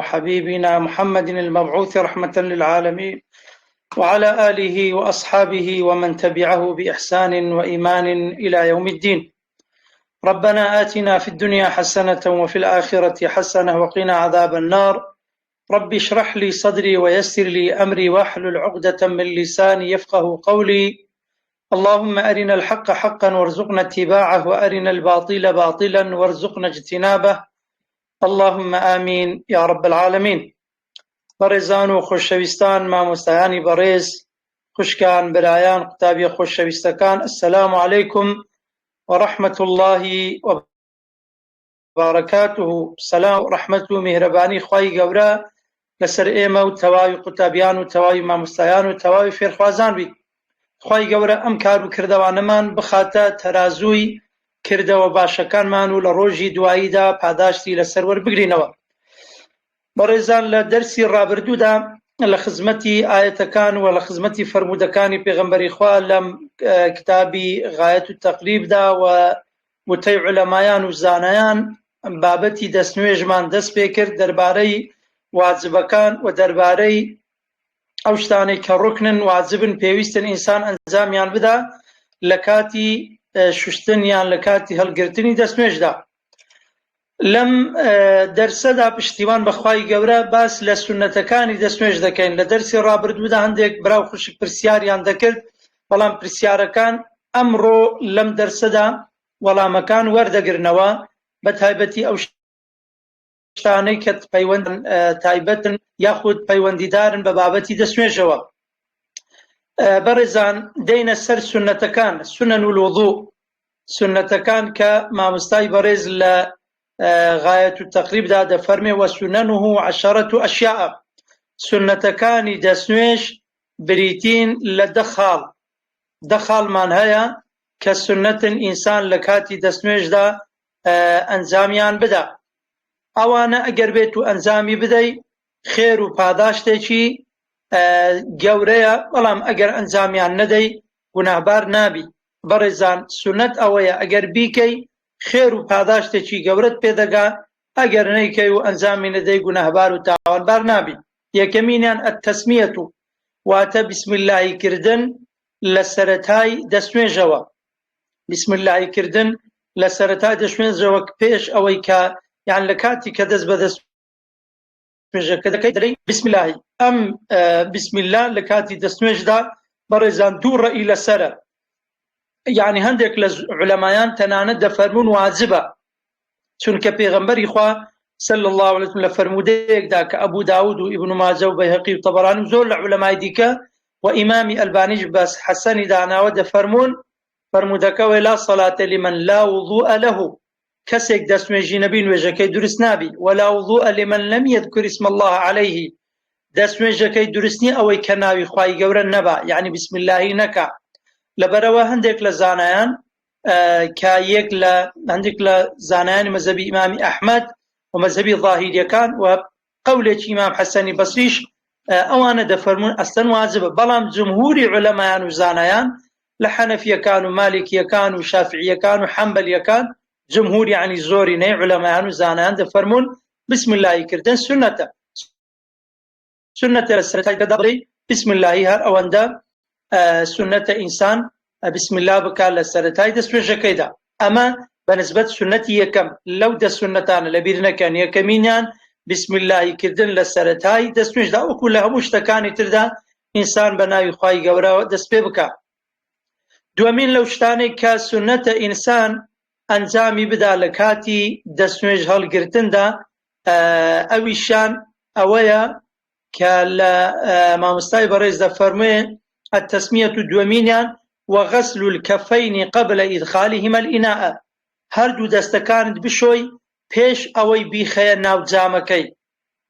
وحبيبنا محمد المبعوث رحمة للعالمين وعلى آله وأصحابه ومن تبعه بإحسان وإيمان إلى يوم الدين. ربنا آتنا في الدنيا حسنة وفي الآخرة حسنة وقنا عذاب النار. رب اشرح لي صدري ويسر لي أمري واحلل عقدة من لساني يفقه قولي. اللهم أرنا الحق حقا وارزقنا اتباعه وأرنا الباطل باطلا وارزقنا اجتنابه. اللهم آمين يا رب العالمين. بەڕێزان و خۆشەویستان، مامۆستایانی بەڕێز، خوشکان، برایان، قوتابی خۆشەویستەکان، السلام علیکم وەڕەحمەت الله وبارەکاتوه. سەلام و ڕەحمەت و میهرەبانی خوای گەورە لەسەر ئێمە و تەواوی قوتابیان و تەواوی مامۆستایان و تەواوی فێرخوازان بیت. خوای گەورە ئەم کار و کردەوانەمان بخاتە تەرازووی کردەوە باشەکانمان و لە ڕۆژی دواییدا پاداشتی لەسەر وەربگرینەوە. بەڕێزان، لە دەرسی ڕابردوودا لە خزمەتی ئاەتەکان و لە خزمەتی فەرمودەکانی پێغەمبەری خوا لەم کتابی غایەت التەقریبدا و وتەی عولەمایان و زانایان بابەتی دەستنوێژمان دەست پێ کرد دەربارەی واجبەکان و دەربارەی ئەو شتانەی کە ڕوکنن واجبن پێویستن ئینسان ئەنجامیان بدا لە کاتی شوشتن یان لە کاتی هەڵگرتنی دەستنوێژدا. لەم دەرسەدا پشتیوان بەخوای گەورە باس لە سونەتەکانی دەستنوێژ دەکەین. لە دەرسی ڕابردوودا هەندێک براو خوشک پرسیاریان دەکرد، بەڵام پرسیارەکان ئەمڕۆ لەم دەرسەدا وەڵامەکان وەردەگرنەوە، بە تایبەتی ئەو شتانەی کە پەیوەند تایبەتن یاخود پەیوەندیدارن بە بابەتی دەستنوێژەوە. بەڕێزان، دەینە سەر سونەتەکان، سنن الوضوء، سونەتەکان کە مامۆستای بەڕێز لە غایەت التەقریبدا دەفەرمێ وەسونەنه عەشەرەت ئەشیاء. سونەتەکانی دەستنوێژ بریتین لە دە خاڵمان هەیە کە سونەتن ئینسان لە کاتی دەستنوێژدا ئەنجامیان بدا. ئەوانە ئەگەر بێت و ئەنجامی بدەی خێر و پاداشتێکی گەورەیە، بەڵام ئەگەر ئەنجامیان نەدەی گوناهبار نابی. بەڕێزان، سونەت ئەوەیە ئەگەر بیکەی خێر و پاداشتێکی گەورەت پێدەگا، ئەگەر نەیکەی و ئەنجامی نەدەی گوناهبار و تاوانبار نابی. یەکەمینیان ئەتەسمیەت، واتە بسمیللاهی کردن لە سەرەتای دەستنوێژەوە. بسمیللاهی کردن لە سەرەتای دەستنوێژەوە پێش ئەوەی کە یان لە کاتی کە دەست بە دەستنوێژەکە دەکەی دەڵێی بسمیللاهی. ئەم بسمیللا لە کاتی دەستنوێژدا بەڕێزان دوو ڕەئی لەسەرە. یعنی هەندێک لە عولەمایان تەنانەت دەفەرمون واجبە، چونکە پێغەمبەری خوا صلی الله علیه وسلم لە فەرمودەیەکدا کە ئەبوو داود و ئیبن ماجە و بەیهەقی و تەبەرانی و زۆر لە عولەمای دیکە و ئیمامی ئەلبانیش بەس حەسەنی داناوە دەفەرمون فەرمودەکەوەی لا صەلاتە لمن لا وضوء له، کەسێک دەستنوێژی نەبی نوێژەکەی دروست نابی. ولا وضوء لمن لم يذكر اسم الله عليه، دەستنوێژەکەی دروست نییە ئەوەی کە ناوی خوای گەورە نەبا، یعنی بسمیللاهی نەکا. لەبەرەوە هەندێک لە زانایان کە هەندێک لە زانایانی مەذهبی ئیمامی ئەحمەد و مەذهبی ظاهیریەکان و قەولێکی ئیمام حەسەنی بەسریش ئەوانە دەفەرمون ئەسڵەن واجبە، بەڵام جمهوری عولەمایان و زانایان لە حەنەفیەکان و مالیکیەکان و شافعیەکان و حەمبەلیەکان، جمهور یعنی زۆری نەی عولەمایان و زانایان دەفەرمون بسمیللاهی کردن سونەتە. سونەتە لە سەرەتای دەبڕی بسمیللاهی هەر ئەوەندە سنەتە ئینسان بسمیللا بکات لە سەرەتای دەستنوێژەکەیدا. ئەمە بەنسبەت سنەتی یەکەم لەو دە سونەتانە لەبیر نەکەن. یەکەمینیان بسمیللاهی کردن لە سەرەتای دەستنوێژدا، وەکو لە هەموو شتەکانی تردا ئینسان بە ناوی خوای گەورەوە دەست پێ بکات. دووەمین لەو شتانەی کە سنەتە ئینسان ئەنجامی بدا لە کاتی دەستنوێژ هەڵگرتندا، ئەویشان ئەوەیە کە لە مامۆستای بەڕێز دەفەرموێ التسمية دومينيان وغسل الكفين قبل إدخالهما الإناء. هردو دستكانت بشوي پیش اوي بيخيا ناو جامكي.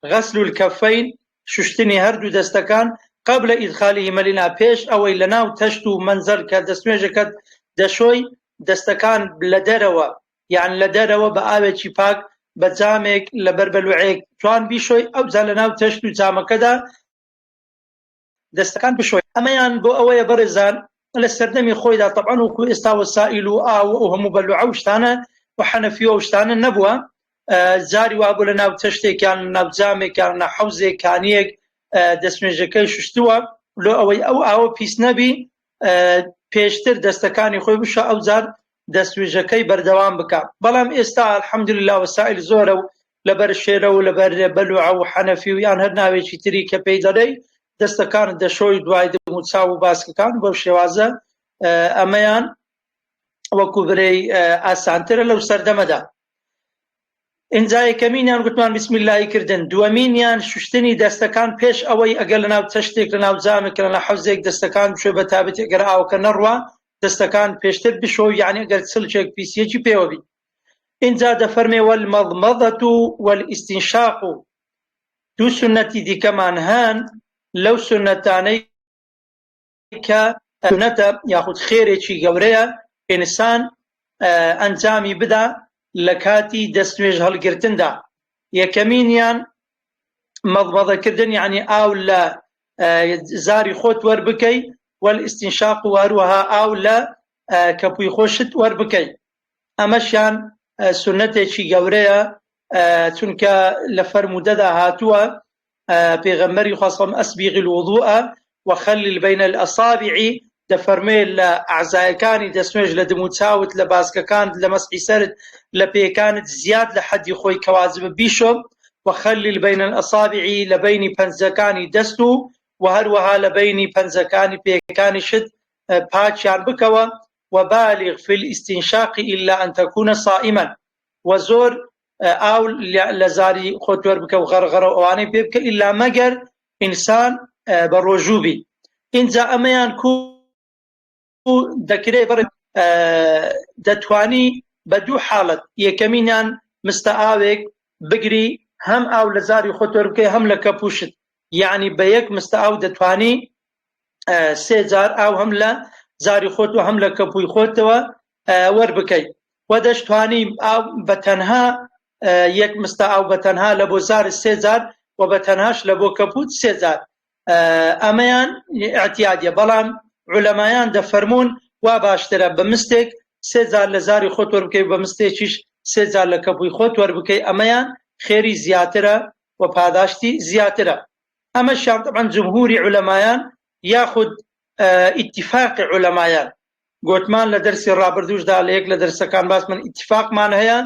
غسل الكفين ششتني هردو دستكان قبل إدخالهما الإناء، پیش اوي لناو تشتو منزل كدستميجكت دشوي دستكان لدروا، يعني لدروا بآوة پاك بجامك لبربلوعيك جوان بيشوي او زالناو تشتو جامكدا دەستەکان بشۆی. ئەمەیان بۆ ئەوەیە بەڕێزان لە سەردەمی خۆیدا تەبعەن وەکو ئێستا وەسائیل و ئاو و هەموو بەلوعە و شتانە و حەنەفیە و شتانە نەبووە، زاری وابوو لە ناو تەشتێکیان ناو جامێکیان نە حەوزێکانیەک دەستنوێژەکەی شوشتووە لۆ ئەوەی ئەو ئاوە پیس نەبی پێشتر دەستەکانی خۆی بشە ئەو جار دەستنوێژەکەی بەردەوام بکە. بەڵام ئێستا الحەمدولله وەسائل زۆرە و لەبەر شێرە و لەبەر بەلوعە و حەنەفی و یان هەر ناوێکی تری کە پێی دەڵێی دەستەکانت دەشۆی دوای دەم و چاو و باسکەکان بەو شێوازە ئەمەیان وەکو برەی ئاسانترە لەو سەردەمەدا. اینجا یەکەمینیان گوتمان بسم اللهی کردن، دووەمینیان شوشتنی دەستەکان پێش ئەوەی ئەگەر لە ناو تەشتێک لە ناو جامێک لە حەوزێک دەستەکان بشۆ بە تابەت ئەگەر ئاوەکە نەڕوا دەستەکان پێشتر بشۆ یعنی ئەگەر چلچێک پیسیەکی پێوە بی. اینجا دەفەرمێ والمەضمەضەة والاستنشاق دوو سنەتی دیکەمان هەن لەو سنەتانەی کە سنەتە یاخود خێرێکی گەورەیە ئینسان ئەنجامی بدا لە کاتی دەستنوێژ هەڵگرتندا. یەکەمینیان مەضمەضەکردن یعنی ئاو لە زاری خۆت وەربکەی والاستنشاق و هەروەها ئاو لە کەپووی خۆشت وەربکەی. ئەمەشیان سنەتێکی گەورەیە چونکە لە فەرمودەدا هاتووە پێغەمبەری خوا سەڵام ئەسبیغ الوضوء وخلل بین الأصابع دەفەرمێ لە ئەعزایەکانی دەستنوێژ لە دم و چاوت لە باسکەکانت لە مەسحی سەرت لە پێیەکانت زیاد لە حەدی خۆی کە واجبە بیشۆ وخلل بین الأصابع لە بینی پەنجەکانی دەست و هەروەها لە بینی پەنجەکانی پێیەکانی شت پاچیان بکەوە وبالغ في الاستنشاق إلا أن تكون صائما وزور ئاو لە زاری خۆت وەربکە و غەرغەرە ئەوانەی پێ بکە ئیلا مەگەر ئینسان بە ڕۆژوو بی. اینجا ئەمەیان دەکرێت دەتوانی بە دوو حاڵەت یەکەمینیان مستە ئاوێک بگری هەم ئاو لە زاری خۆت وەربکەی هەم لە کەپووشت یعنی بە یەک مستە ئاو دەتوانی سێ جار ئاو هەم لە زاری خۆت و هەم لە کەپووی خۆتەوە وەربکەی و دەشتوانی ئاو بە تەنها یەک مستە ئاو بە تەنها لە بۆ زار سێ جار و بە تەنهاش لە بۆ کەپوت سێ جار. ئەمەیان ئەعتیادیە بەڵام عولەمایان دەفەرمون وا باشترە بە مستێک سێ جار لە زاری خۆت وەربکەی بە مستێکیش سێ جار لە کەپووی خۆت وەربکەی ئەمەیان خێری زیاترە و پاداشتی زیاترە. ئەمەشیان طبعاً جمهوری عولەمایان یاخود ئیتیفاقی عولەمایان گوتمان لە دەرسی ڕابردووشدا لە یەک لە دەرسەکان باسمان ئیتیفاقمان هەیە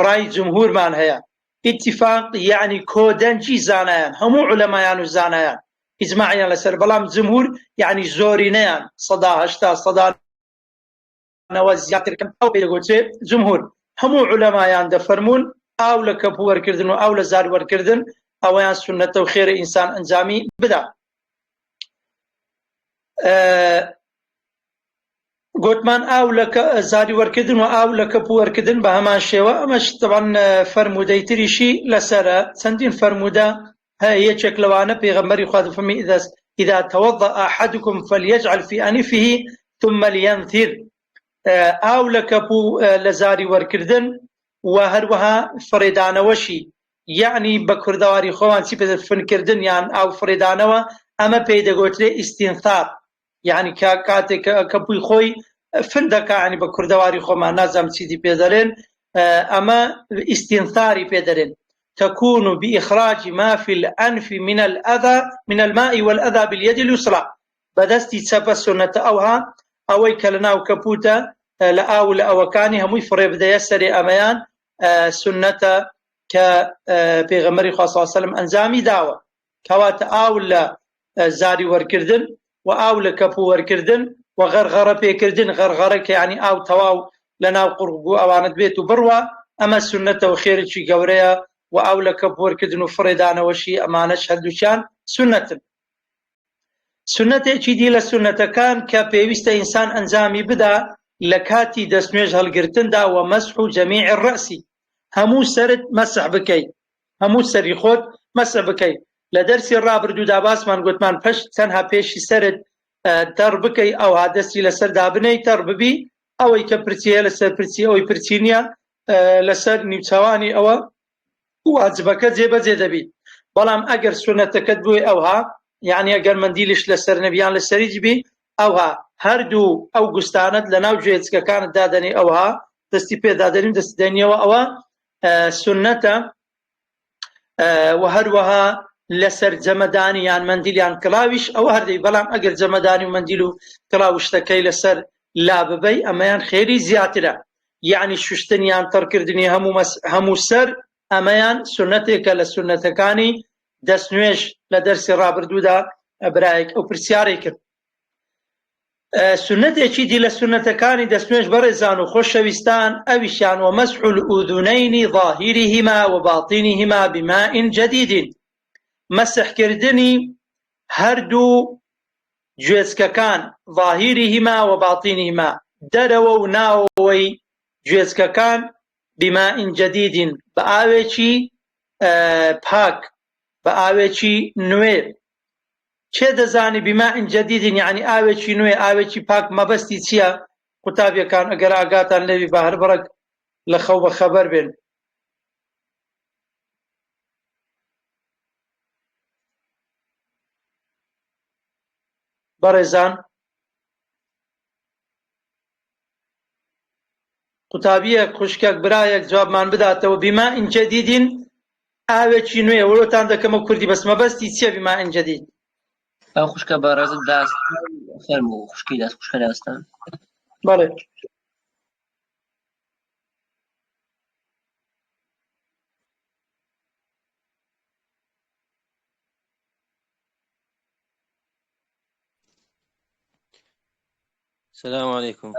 ڕای جمهورمان هەیە. ئیتیفاق یعنی کۆدەنجی زانایان هەموو عولەمایان و زانایان ئیجماعیان لەسەر، بەڵام جمهور یعنی زۆرینەیان 80-90 زیاتر کەم ئەو پێدەگوترێ جمهور هەموو عولەمایان دەفەرمون ئاو لە کەپوو وەرکردن و ئاو لە زار وەرکردن ئەوەیان سونەتە و خێرە ئینسان ئەنجامی بدا. گوتمان ئاو لە زاری وەرکردن و ئاو لە کەپوو وەرکردن بە هەمان شێوە. ئەمەش طبعاً فەرمودەی تریشی لەسەرە، چەندین فەرمودە هەیە. یەکێک لەوانە پێغەمبەری خوا دەفەرمێ إذا توضأ أحدكم فليجعل في أنفه ثم لينثر. ئاو لە کەپوو لە زاری وەرکردن و هەروەها فڕێدانەوەشی یعنی بە کوردەواری خۆوان چی پێ فنکردن یان ئاو فڕێدانەوە ئەمە پێی دەگوترێ ئیستینثار یعنی کاتێک کەپووی خۆی فن دەکا ینی بە کوردەواری خۆمان نازانم چیدی پێ دەڵێن ئەمە ئیستینثاری پێ دەڵێن. تكون بإخراج ما في الأنف من الماء والأذى باليد اليسرى بدستي تسبى سنة أوها أوي كلنا وكبوتا لأو لأوكاني هموي فريب دا يسري أميان سنة كبيغمري خاصة صلى الله عليه وسلم أنزامي داوة كوات أو لزاري وركردن وأو لكبو وركردن وغرغرة بيكردن غرغرة يعني أو تواو لنا وقربو أوانت بيتو بروا أما سنة وخير شي قوريا وأو لكبور كدنو فريدانا وشي أمانش هدوشان سنة چی دی لە سنەتەکان کە پێویستە ئینسان ئەنجامی بدا لە کاتی دەستنوێژ هەڵگرتندا و مەسح و جەمیع الرەسی هەموو سەرت مەسح بکەی هەموو سەری خۆت مەسح بکەی. لە دەرسی ڕابردوودا باسمان گوتمان تەنها پێشی سەرت تەڕ بکەی ئەو هادەستی لەسەر دابنەی تەڕ ببی ئەوەی کە پرچیە لەسەر پرچی ئەوەی پرچی نییە لەسەر نیوچەوانی ئەوە واجبەکە جێبەجێ دەبی. بەڵام ئەگەر سنەتەکەت بووی ئەوها یعنی ئەگەر مندیلش لەسەر نەبیان لەسەری جبی ئەوها هەردوو ئەو گوستانت لە ناو گوێچکەکانت دادەنی ئەوها دەستی پێدادەنی دەستدەنیەوە ئەوە سنەتە و هەروەها لەسەر جەمەدانی یان مەندیل یان کڵاویش ئەوە هەردەی، بەڵام ئەگەر جەمەدانی و مەندیل و کڵاو شتەکەی لەسەر لا ببەی ئەمەیان خێری زیاترە، یعنی شوشتن یان تەڕکردنی هەموو سەر ئەمەیان سنەتێکە لە سنەتەکانی دەستنوێژ. لە دەرسی ڕابردوودا برایەک ئەو پرسیارەی کرد. سنەتێکی دی لە سنەتەکانی دەستنوێژ بەڕێزان و خۆشەویستان ئەویشیان ومەسح الأذنين ظاهرهما وباطنهما بماء جديد، مەسحکردنی هەردوو گوێچکەکان، ظاهرهما وباطنهما، دەرەوە و ناوەوەی گوێچکەکان، بماء جديد، بە ئاوێکی پاک، بە ئاوێکی نوێ. چێ دەزانی بماء جديد یعنی ئاوێکی نوێ، ئاوێکی پاک مەبەستی چییە؟ قوتابیەکان ئەگەر ئاگاتان لەوی بە هەر بڕک لە خەو بە خەبەر بێن. بەڕێزان قوتابیەک خوشکێک برایەک جوابمان بداتەوە. بماء جديد ئاوێکی نوێ، وەڵۆتان دەکەمە کوردی بەس مەبەستی چییە بماء جديد؟ ئەو خوشکە بەڕێزت داستان فەرموو خوشکی داست خوشکە داستان. بەڵێ السلام عليكم.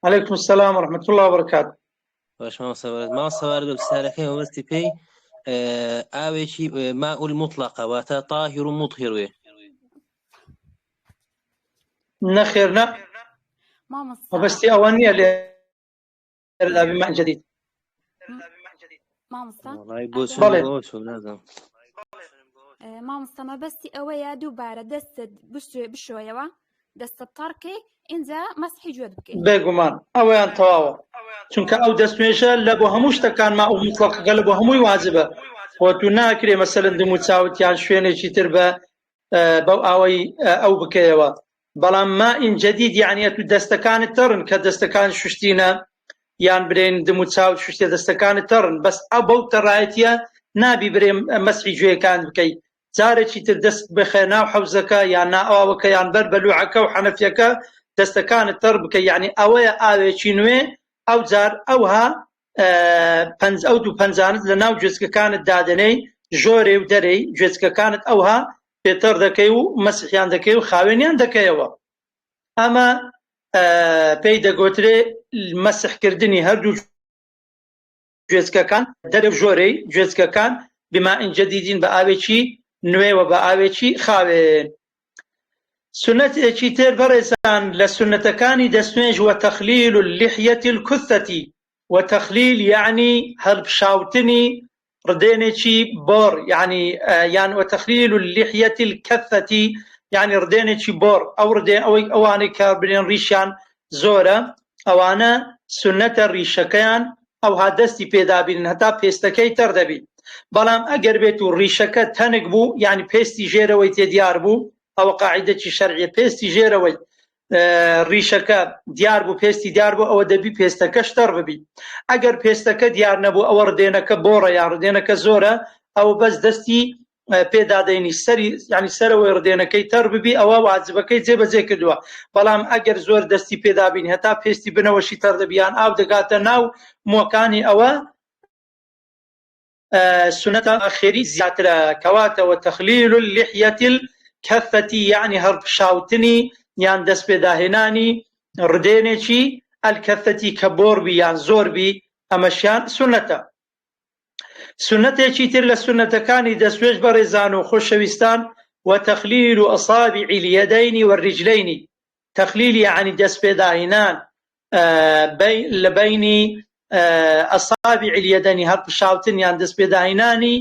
عليكم السلام ورحمة الله وبركاته. باش ما سوارد بسالكين وبستي بي آويشي ماء المطلقة واتا طاهر مطهر. نخيرنا وبستي أوانية بماء جديد. والله بوسو لازم مامۆستا مەبەستی ئەوەیە دووبارە دەستت بشۆیەوە، دەستە تەڕکەی ئینجا مەسحی گوێت بکەیت. بێگومان ئەوەیان تەواوە، چونکە ئەو دەستنوێژە لە بۆ هەموو شتەکان ما ئەو مطلقەکە لە بۆ هەمووی واجبە. خۆ تو ناکرێ مەسەلەن دم و چاوتیان شوێنێکی تر بەو ئاوەی ئەو بکەیەوە. بەڵام ماء جديد یعنی تو دەستەکانت تەڕن، کە دەستەکان شوشتینە یان برێن دم و چاوت شوشتێ دەستەکانت تەڕن، بەس ئەو بەو تەڕایەتیە نابی برێ مەسحی گوێیەکان بکەیت. جارێکی تر دەست بخێ ناو حەوزەکە یان نائاوەکە یان بەر بەلوعەکە و حەنەفیەکە دەستەکانت تەڕ بکە، یعنی ئەوەیە ئاوێکی نوێ. ئەو جار ئەوها ئەو دوو پەنجانت لە ناو گوێچکەکانت دادنەی ژۆرێ و دەرەی گوێچکەکانت ئەوها پێتەڕ دەکەی و مەسحیان دەکەی و خاوێنیان دەکەیەوە. ئەمە پێی دەگوترێ مەسحکردنی هەردوو گوێچکەکان، دەرە و ژۆرەی گوێچکەکان بماء جديد بە ئاوێکی نوێ و بە ئاوێکی خاوێن. سنەتێکی تر بەڕێزان لە سنەتەکانی دەستنوێژ وتەخلیل اللحية الكثة. وتەخلیل یعنی هەڵبشاوتنی ڕدێنێکی بۆڕ، یان وتەخلیل اللحية الكثة یعنی ڕدێنێکی بۆڕ. ئەو ڕدێن ئەوانەی کە برێن ڕیشیان زۆرە، ئەوانە سنەتە ڕیشەکەیان ئەوها دەستی پێدابین هەتا پێستەکەی تەڕ دەبی. بەڵام ئەگەر بێت و ڕیشەکە تەنک بوو یعنی پێستی ژێرەوەی تێدیار بوو، ئەوە قاعیدەی شەرعیە، پێستی ژێرەوەی ڕیشەکە دیار بوو، پێستی دیار بوو، ئەوە دەبی پێستەکەش تەڕ ببی. ئەگەر پێستەکە دیار نەبوو، ئەوە ڕدێنەکە بۆڕە یان ڕدێنەکە زۆرە، ئەو بەس دەستی پێدادەینی سەری یعنی سەرەوەی ڕدێنەکەی تەڕ ببی، ئەوە واجبەکەی جێبەجێ کردووە. بەڵام ئەگەر زۆر دەستی پێدابین هەتا پێستی بنەوەشی تەڕ دەبیان ئاو دەگاتە ناو مۆکانی، ئەوە سنەتە خێری زیاترە. کەواتەوە تەخلیل اللحية الكثة یعنی هەڵبشاوتنی یان دەست پێداهێنانی ڕدێنێکی الکەثەتی کە بۆڕ بی یان زۆر بی، ئەمەشیان سنەتە. سنەتێکی تر لە سنەتەکانی دەستنوێژ بەڕێزان و خۆشەویستان وتەخلیل ئەصابع اليدين والرجلين. تەخلیل یعنی دەست پێداهێنان لە بینی ئەصابع اليدين، هەڵبشاوتن یان دەست پێداهێنانی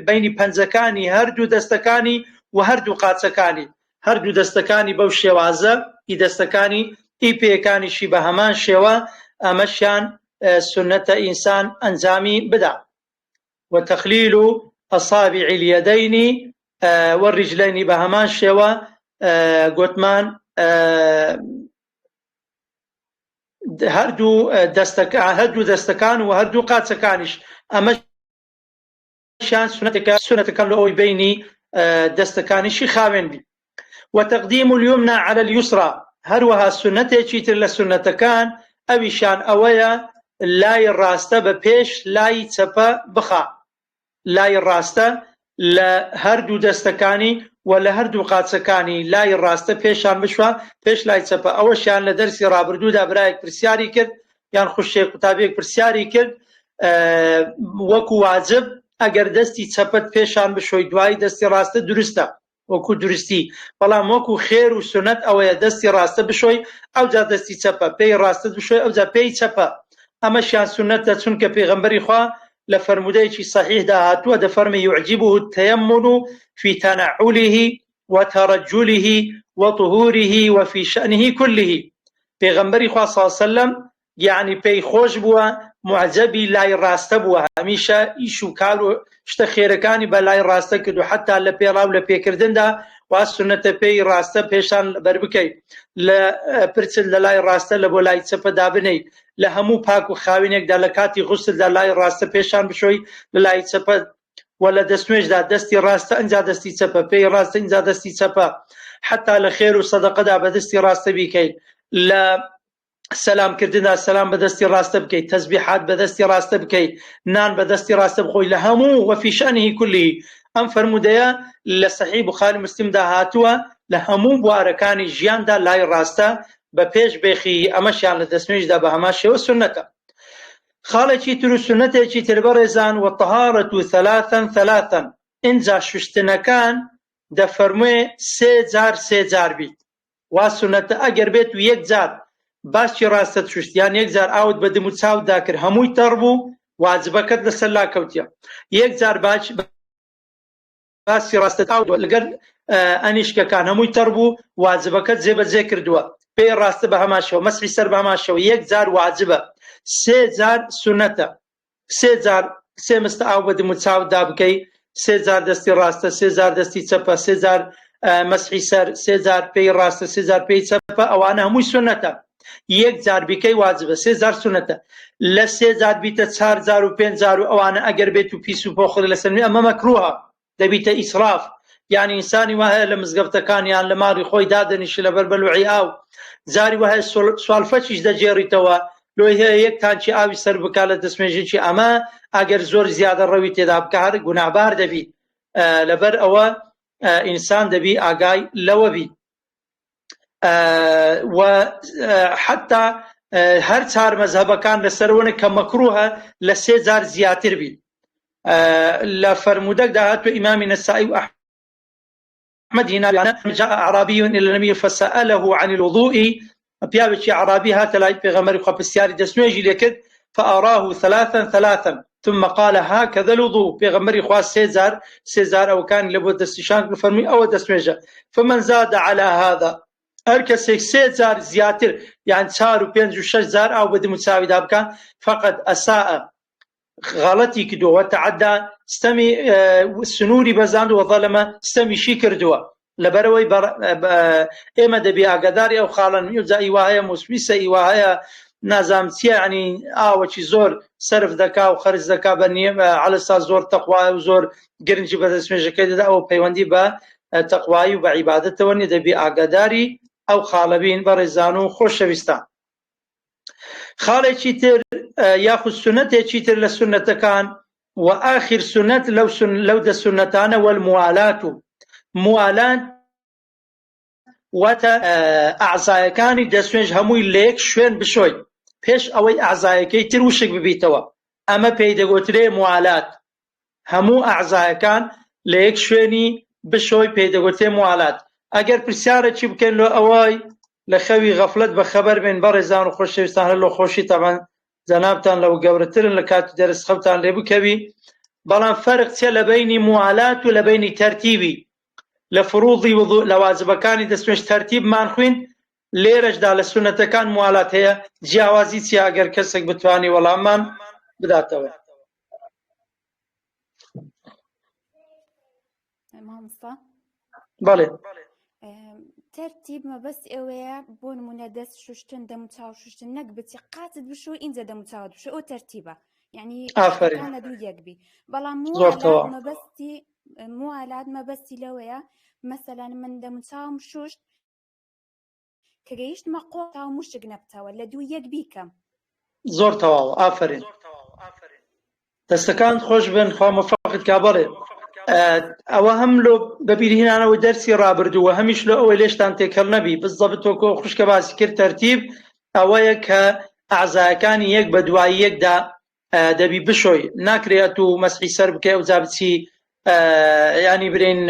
بینی پەنجەکانی هەردوو دەستەکانی و هەردوو قاچەکانی، هەردوو دەستەکانی بەو شێوازە، ئی دەستەکانی ئی پێیەکانیشی بە هەمان شێوە. ئەمەشیان سنەتە ئینسان ئەنجامی بدا. وتەخلیل ئەصابع اليدين والرجلين بە هەمان شێوە گوتمان هەردوو دەستەکان و هەردوو قاچەکانیش ئەمە شان سنەتەکان لە ئەوەی بینی دەستەکانیشی خاوێن بی. وتقديم اليمنى على اليسرى هروها سنتێکی تر لە سنەتەکان ئەویشان ئەوەیە لای ڕاستە بە پێش لای چەپە بخا، لای ڕاستە لە هەردوو دەستەکانی و لە هەردوو قاچەکانی لای ڕاستە پێشان بشوە پێش لای چەپە. ئەوەشیان لە دەرسی ڕابردوودا برایەک پرسیاری کرد یان خوشێک قوتابێک پرسیاری کرد وەکو واجب ئەگەر دەستی چەپەت پێشان بشۆی دوای دەستی ڕاستە دروستە وەکو درستی، بەڵام وەکو خێر و سنەت ئەوەیە دەستی ڕاستە بشۆی ئەوجا دەستی چەپە پێی ڕاستە بشۆی ئەوجا پێی چەپە. ئەمەشیان سنەتە چونکە پێغەمبەری خوا لە فەرمودەیەکی صحیحدا هاتووە دەفەرمێ يعجبه التيمن في تنعله وترجله وطهوره وفي شأنه كله. پێغەمبەری خوا صلی الله علیه وسلم یعنی پێی خۆش بووە معجبی لای ڕاستە بووە، هەمیشە ئیش و کار و شتە خێرەکانی بە لای ڕاستە کرد و حتا لە پێڵاو لە پێکردندا وا سنەتە پێی ڕاستە پێشان بەربکەیت، لە پرچت لە لای ڕاستە لە بۆ لای چەپە دابنەیت، لە هەموو پاک و خاوینێکدا لە کاتی غوسلدا لای ڕاستە پێشان بشۆی لە لای چەپە، و لە دەستنوێژدا دەستی ڕاستە ئەنجا دەستی چەپە، پێی ڕاستە ئەنجا دەستی چەپە، حتا لە خێر و سەدەقەدا بە دەستی ڕاستە بیکەیت، لە سەلامکردندا سەلام بە دەستی ڕاستە بکەیت، تەسبیحات بە دەستی ڕاستە بکەیت، نان بە دەستی ڕاستە بخۆی، لە هەموو وەفی شەنیهی کولی. ئەم فەرمودەیە لە سەحیح بوخاری مسلمدا هاتووە لە هەموو بوارەکانی ژیاندا لای ڕاستە بە پێش بێخی، ئەمەشیان لە دەستنوێژدا بە هەمان شێوە سنەتە. خاڵێکی تر و سنەتێکی تر بەڕێزان وەطەهارەت و ثەلاثەن ثەلاثەن ئینجا شوشتنەکان دەفەرموێ سێ جار بیت، وا سنەتە ئەگەر بێت و یەک جار باسی ڕاستە شوشتیان یەک جار ئاوت بە دم و چاودا کرد هەمووی تەڕ بوو واجبەکەت لەسەر لاکەوتیە، یەک جار باسی ڕاستە لەگەر ئەنیشکەکان هەمووی تەڕ بوو واجبەکەت جێبەجێ کردووە، پێی ڕاستە بە هەماشەوە، مەسحی سەر بە هەماشەوە، یەک جار واجبە، سێ جار سنەتە، سێ جار سێ مستە ئاو بە دم و چاودا بکەی، سێ جار دەستی ڕاستە، سێ جار دەستی چەپە، سێ جار مەسحی سەر، سێ جار پێی ڕاستە، سێ جار پێی چەپە، ئەوانە هەمووی سنەتە. یەک جار بیکەی واجبە، سێ جار سنەتە، لە سێ جار بیتە چار جار و پێنج جار و ئەوانە ئەگەر بێت و پیس و پۆخڕ لەسەر ئەمە مەکروهە، دەبیتە ئیسراف. یعنی ئینسانی وایە لە مزگەفتەکانیان لە ماڵی خۆی دادەنیشە لەبەر بەلوعی ئاو، جاری وایە سوالفەچیش دەجێڕیتەوە لۆی هەیە یەک تانکی ئاوی سەر بکا لە دەستمێژێکی، ئەمە ئەگەر زۆر زیادە ڕەوی تێدا بکار گوناهبار دەبی، لەبەر ئەوە ئینسان دەبی ئاگای لەوە بی. و حتا هەر چار مەذهبەکان لەسەرەوەن کە مەکروهە لە سێ جار زیاتر بی. لە فەرمودەکدا هاتووە ئیمامی نەسائی و ئەحمەد هێناویانە جاء أعرابي إلى النبي فسأله عن الوضوء، پیاوێکی عرابی هاتە لای پێغەمبەری خوا پرسیاری دەستنوێژی لێ کرد، فأراه ثلاثا ثلاثا ثم قال هكذا الوضوء، پێغەمبەری خوا سێ جار ئەوەکانی لە بۆ دەستیشان کرد، فەرمووی ئەوە دەستنوێژە. فمن زاد على هذا، هەر کەسێک سێ جار زیاتر یان چار و پێنج و شەش جار ئاو بە دم و چاویدا بکە فقط ئەساء، غەڵەتی کردووە، وتەعەدا ستەمی سنووری بەزاند و ظەلەمە ستەمیشی کردووە، لەبەرەوەی ئێمە دەبێ ئاگاداری ئەو خاڵن. جا ئیوا هەیە موسویسە، ئیوا هەیە نازام چییە، ینی ئاوەکی زۆر سەرف دەکا و خەرج دەکا بە نیەمە عەلەسا زۆر تەقوایە و زۆر گرنگی بە دەستنوێژەکەی دەدا، ئەوە پەیوەندی بە تەقوایی و بە عیبادەتەوە نیە، دەبێ ئاگاداری ئەو خاڵە بین بەڕێزان و خۆشەویستان. خاڵێکی تر یاخود سنەتێکی تر لە سنەتەکان و ئاخر سنەت لەو دە سنەتانە والموالات، و موالات واتە ئەعزایەکانی دەستنوێژ هەمووی لە یەک شوێن بشۆی پێش ئەوەی ئەعزایەکەی تر وشک ببیتەوە، ئەمە پێی دەگوترێ موالات، هەموو ئەعزایەکان لە یەک شوێنی بشۆی پێی دەگوترێ موالات. ئەگەر پرسیارێکی بکەن لە ئەوەی لە خەوی غەفلەت بە خەبەر بێن بەڕێزان و خۆشەویستان، لە خۆشی تەمان جەنابتان لەو گەورەترن لە کاتی دەرس خەوتان لێ بکەوی، بەڵام فەرق چێ لە بینی موالات و لە بینی تەرتیبی. لە فروضی وضوء لە واجبەکانی دەستنوێژ تەرتیبمان خوێن، لێرەشدا لە سنەتەکان موالات هەیە، جیاوازی چیە ئەگەر کەسێک بتوانی وەڵاممان بداتەوە. مامۆستا بەڵێ ترتیب مەبەست ئەوەیە بۆ نمونە دەست شوشتن دەم و چاو شوشتن نەک بچی قاتت بشۆ ئینجا دەم و چاوت بشۆ ئەو تەرتیبە یعنی ئافرین لە دوو یەکبی بەڵام زۆرتەواو موالات مەبەستی لەوەیە مەسەلەن من دەم و چاوم شوشت کە گەیشتمە قۆ چاو موشک نەبتەوە لە دوو یەک بیکەم زۆر تەواو ئافرین دەستەکان خۆش بن خوا موفقت کا بەڵێ ئەوە هەم لۆ بەبیرهێنانەوە دەرسی ڕابردووە هەمیش لە ئەوەی لێشتان تێکەڵ نەبی بزەبت تۆکۆ خوشکە باسی کرد تەرتیب ئەوەیە کە ئەعزایەکانی یەک بە دوای یەکدا دەبی بشۆی ناکرێت و مەسحی سەر بکەی ئەو جا بچی ینی برین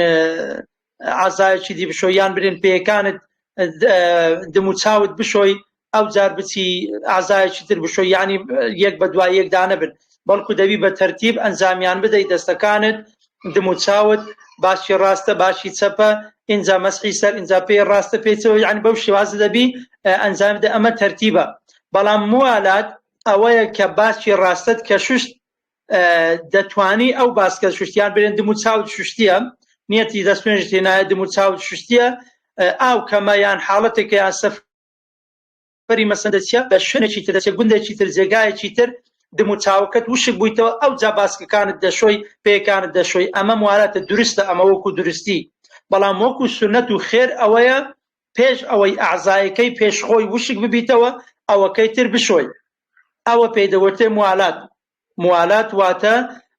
ئازایەکی دی بشۆی یان برین پێیەکانت دم و چاوت بشۆی ئەو جار بچی ئازایەکی تر بشۆی ینی یەک بە دوای یەکدا نەبن بەڵکو دەبی بە تەرتیب ئەنجامیان بدەیت دەستەکانت دم و چاوت باشی ڕاستە باشی چەپە ئینجا مەسحی سەر ئینجا پێی ڕاستە پێچەوە یعنی بەو شێوازە دەبی ئەنجام بدە ئەمە تەرتیبە بەڵام موالات ئەوەیە کە باسی ڕاستت کە شوشت دەتوانی ئەو باسکە شوشتیان برێن دم و چاوت شوشتیە نیەتی دەستێنێژ تێنایە دم و چاوت شوشتیە ئاو کەمە یان حاڵەتێکە یان سەفەری مەسەن دەچیە بە شوێنێکی تر دەچێت گوندێکی تر جێگایەکی تر دم و چاوکەت وشک بوویتەوە ئەو جا باسکەکانت دەشۆی پێیەکانت دەشۆی ئەمە موالاتە دروستە ئەمە وەکو درستی بەڵام وەکو سونەت و خێر ئەوەیە پێش ئەوەی ئەعزایەکەی پێشخۆی وشک ببیتەوە ئەوەکەی تر بشۆی ئەوە پێی دەوتێ موالات موالات واتە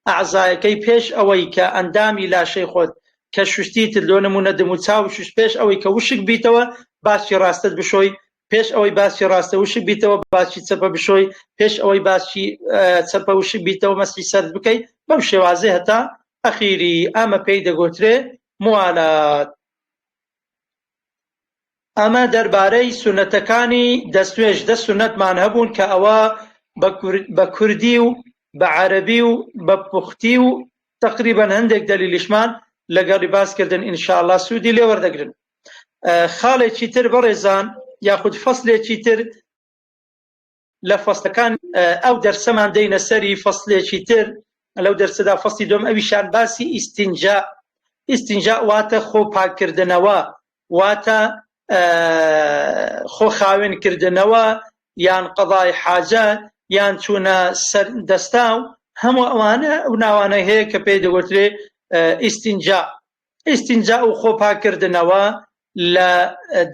ئەعزایەکەی پێش ئەوەی کە ئەندامی لاشەی خۆت کە شوشتیتر لۆ نمونە دم و چاو شوشت پێش ئەوەی کە وشک بیتەوە باسی ڕاستت بشۆی پێش ئەوەی باسی ڕاستە وشک بیتەوە باسی چەپە بشۆی پێش ئەوەی باسی چەپە وشک بیتەوە مەسحی سەر بکەیت بەو شێوازێ هەتا ئەخیری ئەمە پێی دەگوترێ موالات ئەمە دەربارەی سونەتەکانی دەستێژ دە سونەتمان هەبوون کە ئەوە بە کوردی و بە عەرەبی و بە پوختی و تقریبا هەندێک دەلیلیشمان لەگەڵی باسکردن ئینشاءالله سوودی لێ وەردەگرن خاڵێکی تر بەڕێزان یاخود فەسلێکی تر لە فەسلەکان ئەو دەرسەمان دەینە سەری فەسلێکی تر لەو دەرسەدا فەسلی دۆم ئەویشان باسی ئیستینجا واتە خۆ پاککردنەوە واتە خۆ خاوێنکردنەوە یان قەضای حاجات یان چوونە سەر دەستا و هەموو ئەوانە ئەو ناوانە هەیە کە پێی دەگوترێ ئیستینجا و خۆ پاککردنەوە لە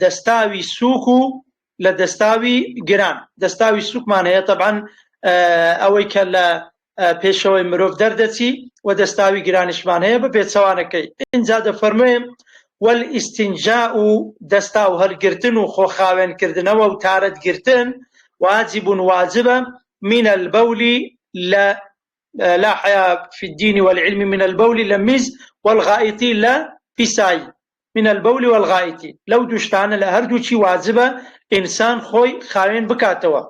دەستاوی سووک و لە دەستاوی گران دەستاوی سووکمان هەیە طبعاً ئەوەی کە لە پێشەوەی مرۆڤ دەردەچی و دەستاوی گرانیشمان هەیە بە پێچەوانەکەی اینجا دەفەرموێ والئیستینجاء دەستا و هەرگرتن و خۆخاوێنکردنەوە و تارەتگرتن واجب واجبة من البول لا حياء في الدين والعلم من البول لمز والغائط لا بساي من البول والغائط لو دوشتان لهردوشي واجبة إنسان خوي خاوين بكاتوا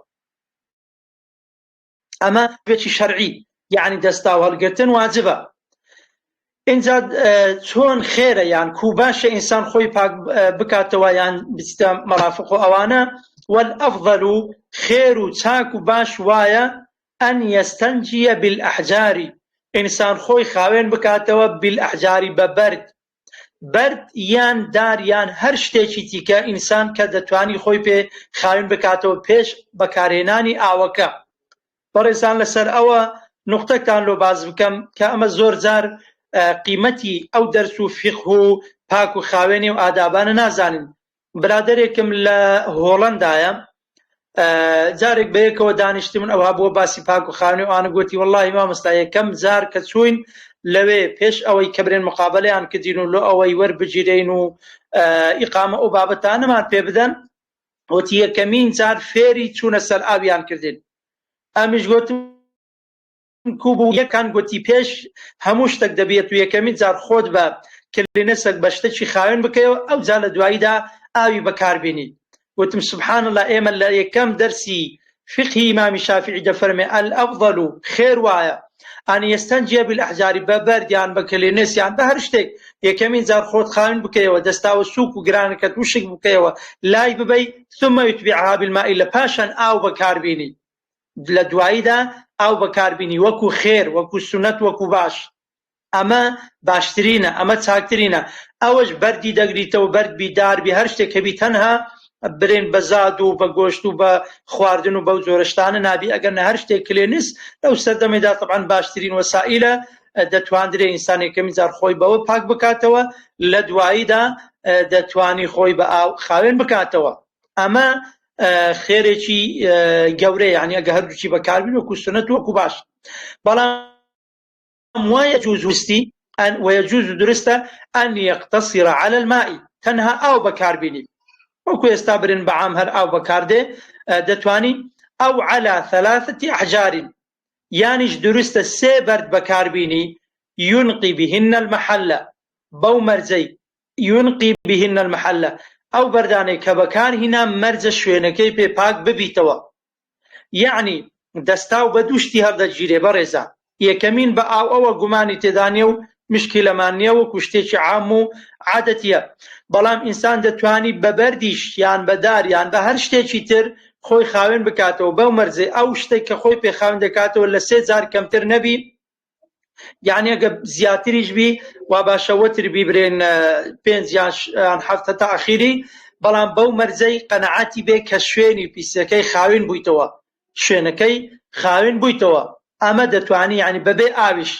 أما بيتي شرعي يعني دستا وهرگرتن واجبة اینجا چۆن خێرە یان کو باشە ئینسان خۆی پاک بکاتەوە یان بچیتە مەرافق و ئەوانە والأفضل خێر و چاک و باش وایە ئەن یەستەنجیە بالئەحجار ئینسان خۆی خاوێن بکاتەوە بالئەحجار بە بەرد یان دار یان هەر شتێکی دیکە ئینسان کە دەتوانی خۆی پێ خاوێن بکاتەوە پێش بەکارهێنانی ئاوەکە بەڕێزان لەسەر ئەوە نوختەتان لۆ باز بکەم کە ئەمە زۆر جار قیمەتی ئەو دەرس و فقه و پاک و خاوێنی و ئادابانە نازانین برادێکم لە هۆڵەندایە جارێک بەیەکەوە دانیشتمون ئەوها بۆ باسی پاک و خاوێنی و ئانە گوتی وەڵڵاهی مامۆستا یەکەم جار کە چوین لەوێ پێش ئەوەی کە برێن مقابلەیان کردین و لۆ ئەوەی وەربگیرین و ئیقامە ئەو بابەتانەمان پێ بدەن وتی یەکەمین جار فێری چوونە سەر ئاویان کردین ئەمیش گوتم کوبوو یەکان گوتی پێش هەموو شتێک دەبێت و یەکەمین جار خۆت بە کلێنەسێک بە شتێکی خاوێن بکەیەوە ئەو جا لە دواییدا ئاوی بەکاربێنیت وتم سبحان الله ئێمە لە یەکەم دەرسی فقهی ئیمامی شافعی دەفەرمێ الأفضل خێر وایە ئەن یەستەنجیە بالئەحجار بە بەردیان بە کلێنەسیان بە هەر شتێک یەکەمین جار خۆت خاوێن بکەیەوە دەستاوە سووک و گرانەکەت وشک بکەیەوە لای ببەی ثم یتبعها بالماء لە پاشان ئاو بەکاربێنی لە دواییدا ئاو بەکاربێنی وەکو خێر وەکو سونەت وەکو باش ئەمە باشترینە، ئەمە چاکترینە. ئەوەش بەردی دەگریتەوە، بەرد بیداربی هەر شتێکەبی تەنها برێن بە زاد و بە گۆشت و بە خواردن و بەو جۆرەشتانە نابی. ئەگەر نە هەر شتێک کلێنس لەو سەردەمەدا طبعاً باشترین وەسائلە دەتواندرێ ئینسان یەکەمی جار خۆی بەوە پاک بکاتەوە، لە دواییدا دەتوانی خۆی بە ئاو خاوێن بکاتەوە. ئەمە خێرێکی گەورەیە، یعنی ئەگە هەردووچی بەکاربین وەکو سنەت وەکو باش. بەڵام وایە جوزوستی ويجوز درستە ئەن یەقتەسیرە على الماء، تەنها ئاو بەکاربینی وەکو ئێستا برن بەعام هەر ئاو بەکاردێ دەتوانی، ئەو على ثلاثة أحجار، یانیش درستە سێ بەرد بەکاربینی، ينقي بهن المحلة، بەو مەرجەی ينقي بهن المحلة، ئەو بەردانەی کە بەکار هینا مەرجە شوێنەکەی پێ پاک ببیتەوە. یعنی دەستا و بە دووشتی هەردەگیرێ بەڕێزە. یەکەمین بە ئاو ئەوە گومانی تێدانیە و مشکلەمان نییە وەکو شتێکی عام و عادەتیە، بەڵام ئینسان دەتوانی بە بەردیش یان بە دار یان بە هەر شتێکی تر خۆی خاوێن بکاتەوە بەو مەرجەی، ئەو شتێک کە خۆی پێ خاوێن دەکاتەوە لە 3 جار کەمتر نەبی، یعنی ئەگە زیاتریش بی وا باشە وەتر بیبرێن 5 یان 7 تا ئەخیری، بەڵام بەو مەرجەی قەنەعاتی بێ کە شوێنی پیسەکەی خاوێن بوویتەوە، شوێنەکەی خاوێن بوویتەوە. ئەمە دەتوانی یعنی بەبێ ئاویش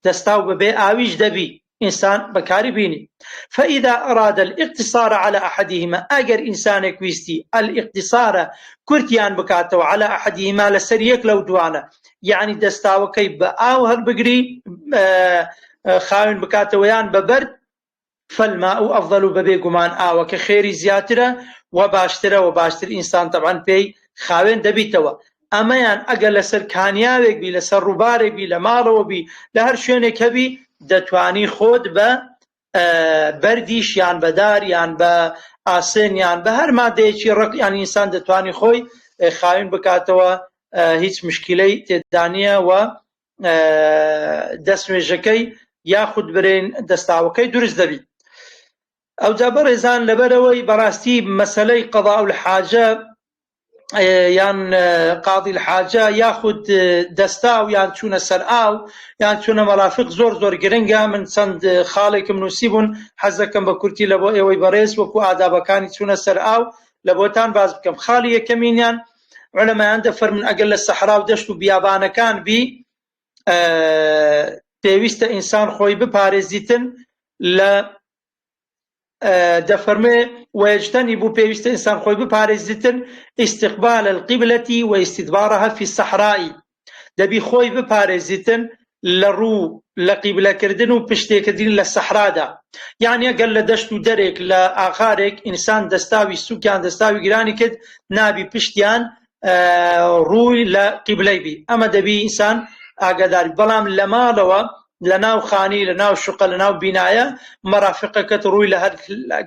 دەستا و بەبێ ئاویش دەبی ئینسان بەکاری بینی. فإذا أراد الاقتصار على أحدهما، ئەگەر ئینسانێک ویستی الاقتصار کورتیان بکاتەوە على أحدهما لەسەر یەک لەو دوانە، یعنی دەستاوەکەی بە ئاو هەڵبگری خاوێن بکاتەوە یان بە بەرد، فالماء أفضل بەبێ گومان ئاوەکە خێری زیاترە و باشترە و باشتر ئینسان طبعاً پێی خاوێن دەبیتەوە. ئەمەیان ئەگەر لەسەر کانیاوێک بی، لەسەر ڕووبارێک بی، لە ماڵەوە بی، لە هەر شوێنێک هەبی، دەتوانی خۆت بە بەردیش یان بەدار یان بە ئاسن یان بە هەر مادەیەکی ڕق یان ئینسان دەتوانی خۆی خاوێن بکاتەوە، هیچ مشکلەی تێدا نییە و دەستنوێژەکەی یاخود برێن دەستاوەکەی دروست دەبیت. ئەوجا بەڕێزان لەبەرەوەی بەڕاستی مەسەلەی قەضاء الحاجە یان قاضی الحاجە یاخود دەستا و یان چوونە سەر ئاو یان چوونە مەرافق زۆر زۆر گرنگە. من چەند خاڵێکم نووسی بوون، حەزەکەم بە کورتی لە بۆ ئێوەی بەڕێز وەکو ئادابەکانی چوونە سەر ئاو لە بۆتان باز بکەم. خاڵی یەکەمینیان عولەمایان دەفەرمون ئەگەر لە سەحرا و دەشت و بیابانەکان بی، پێویستە ئینسان خۆی بپارێزیتن لە دەفەرمێ وەیجتەنی بوو پێویستە ئینسان خۆی بپارێزیتن استقبال القبلة واستدبارها في الصحراء، دەبی خۆی بپارێزیتن لە ڕوو لە قیبلەکردن و پشتێکردن لە سەحرادا. یعنی ئەگەر لە دەشت و دەرێک لە ئاخارێک ئینسان دەستاوی سووکیان دەستاوی گرانی کرد، نابی پشتیان ڕووی لە قیبلەی بی، ئەمە دەبی ئینسان ئاگاداری. بەڵام لە ماڵەوە لە ناو خانی، لە ناو شوقە، لە ناو بینایە مەرافقەکەت ڕووی لە هەر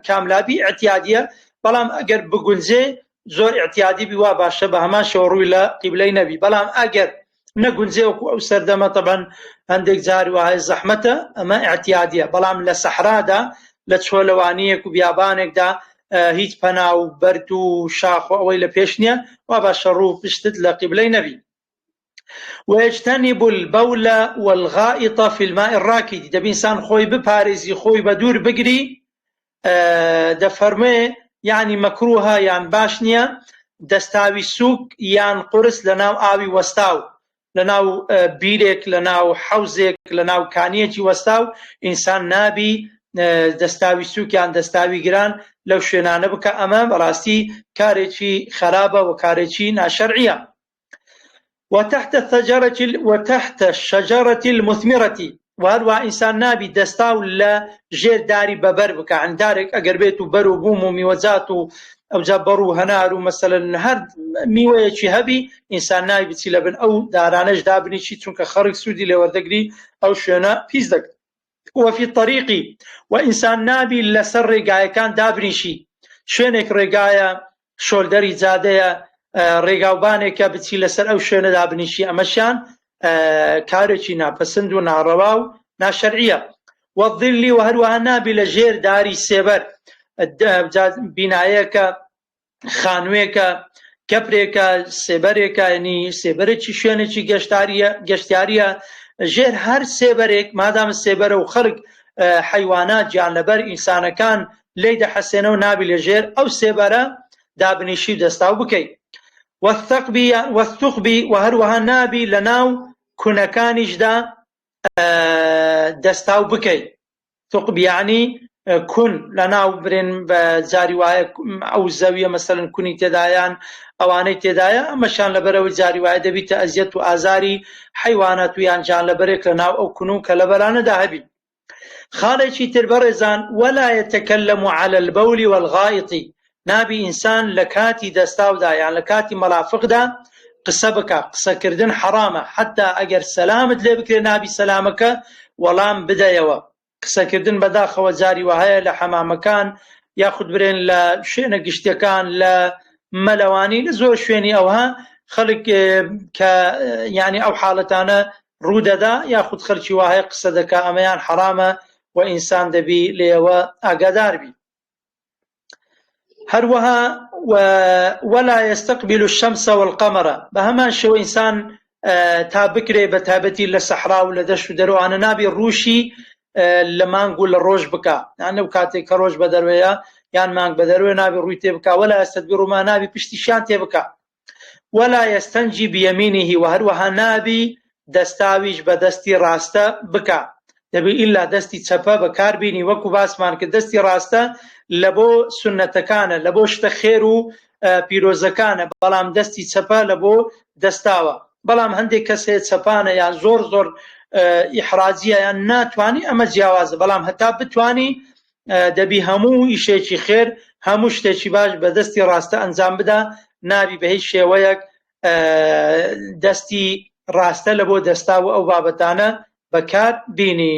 کاملابی ئەتیادیە، بەڵام ئەگەر بگونجێ زۆر ئەتیادی بی وا باشە بە هەمان شێوە ڕووی لە قیبلەی نەبی. بەڵام ئەگەر نەگونجێ وەکو ئەو سەردەمە طبعاً هەندێک جار وایە زەحمەتە، ئەمە ئەتیادیە. بەڵام لە سەحرادا لە چۆلەوانیەک و بیابانێکدا هیچ پەنا و بەرد و شاخ و ئەوەی لە پێش نییە، وا باشە ڕوو پشتت لە قیبلەی نەبی. ويجتنب البول والغائط في الماء الراكد، دەبی ئینسان خۆی بپارێزی، خۆی بە دوور بگری. دەفەرمێ یعنی مەکروهە یان باش نییە دەستاوی سووک یان قورس لە ناو ئاوی وەستاو، لە ناو بیرێک، لە ناو حەوزێک، لە ناو کانیەکی وەستاو ئینسان نابی دەستاوی سووک یان دەستاوی گران لەو شوێنانە بکە. ئەمە بەڕاستی کارێکی خراپە و کارێکی ناشەرعیە. وتحت الشجرة المثمرة، وهروە ئینسان نابی دەستاو لە ژێر داری بەبەر بکە، عن دارێک ئەگەر بێت و بەر و بووم و میوەجات و ئەوجا بەڕ و هەنار و مەسەلەن هەر میوەیەکی هەبی ئینسان نابی بچی لە بن ئەو دارانەش دابنیشی، چونکە خەڕک سوودی لێوەردەگری ئەو شوێنە پیس دەکرێت. وفي الطريق، وإنسان نابی لەسەر ڕێگایەکان دابنیشی، شوێنێک ڕێگایە شۆلدەری جادەیە ڕێگاوبانێکە بچی لەسەر ئەو شوێنە دابنیشی، ئەمەشیان کارێکی ناپەسند و ناڕەوا و ناشەرعیە. وەظیلی، و هەروەها نابی لە ژێر داری سێبەر، بینایەکە، خانوێکە، کەپرێکە، سێبەرێکە، ینی سێبەرێکی شوێنێکی گەشتیاریە ژێر هەر سێبەرێک مادام سێبەرە و خەڵک حیوانات گیان لەبەر ئینسانەکان لێی دەحەسێنە و نابی لەژێر ئەو سێبەرە دابنیشی دەستاو بکەیت وەثوقبی و هەروەها نابی لە ناو کونەکانیشدا دەستاو بکەیت. ثقب یعنی کون لە ناو برێن بە جاری وایە ئەو زەویە مەسەلەن کونی تێدایان ئەوانەی تێدایە ئەمەشان لەبەرەوەی جاری وایە دەبیتە ئەزیەت و ئازاری حیوانات و یان جانلەبەرێک لە ناو ئەو کون و کە لە بەرانەدا هەبین. خاڵێکی تر بەڕێزان وەلا یەتەکەلەم عەلە البەول والغائط نابی ئینسان لە کاتی دەستاودا یان لە کاتی مەلافقدا قسە بکە. قسەکردن حرامە حتا ئەگەر سەلامت لێ بکرێ نابی سەلامەکە وەڵام بدەیەوە. قسەکردن بەداخەوە جاری وهەیە لە حەمامەکان یاخود برێن لە شوێنە گشتیەکان لە مەلەوانی لە زۆر شوێنی ئەوها خەڵک کە یعنی ئەو حاڵەتانە ڕوودەدا یاخود خەڵکی وهەیە قسە دەکا ئەمەیان حرامە و ئینسان دەبی لێوە ئاگادار بی. هەروەها وەلا یەستەقبیل الشەمس والقەمەر بە هەمان شێوە ئینسان تا بکرێ بە تایبەتی لە سەحرا و لە دەشت و دەروانە نابی ڕووشی لە مانگ و لە ڕۆژ بکە یان لەو کاتێک کە ڕۆژ بە دەروەیە یان مانگ بە دەروێ نابی ڕووی تێ بکە وەلا یەستەدبیر ڕووما نابی پشتیشان تێ بکە. وەلا یەستەنجی بیەمینیه و هەروەها نابی دەستاویش بە دەستی ڕاستە بکە دەبی ئیلا دەستی چەپە بەکاربینی وەکو باسمان کە دەستی ڕاستە لە بۆ سونەتەکانە لە بۆ شتە خێر و پیرۆزەکانە بەڵام دەستی چەپە لە بۆ دەستاوە. بەڵام هەندێک کەسێ چەپانە یان زۆر زۆر ئیحرازیە یان ناتوانی ئەمە جیاوازە بەڵام هەتا بتوانی دەبی هەموو ئیشێکی خێر هەموو شتێکی باش بە دەستی ڕاستە ئەنجام بدا نابی بە هیچ شێوەیەک دەستی ڕاستە لە بۆ دەستاوە ئەو بابەتانە بەکار بینی.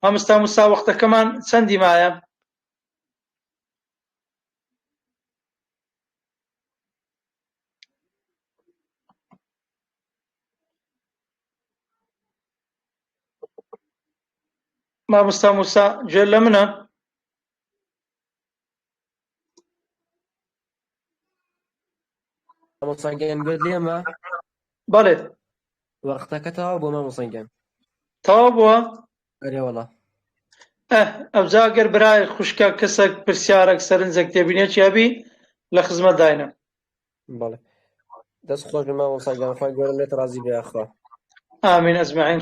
مامۆستا موسا وەختەکەمان چەندی مایە؟ مامۆستا موسا گوێ لە منە؟ مامۆستاگەیان گوێت لێمە؟ بەڵێ وەختەکە تەواو بووە مامۆستاگەیان. تەواو بووە؟ ئەرێ وەڵا. ئەوجا گەر برای خوشکە کەسێک پرسیارێک سەرنجێک تێبینێ چیابی لە خزمەت داینە. بەڵێ دەست خۆش بێ مامۆستاگەیان خۆی گەورە لێت ڕازی بێ ئەخوا. ئامین ئەجمەعین.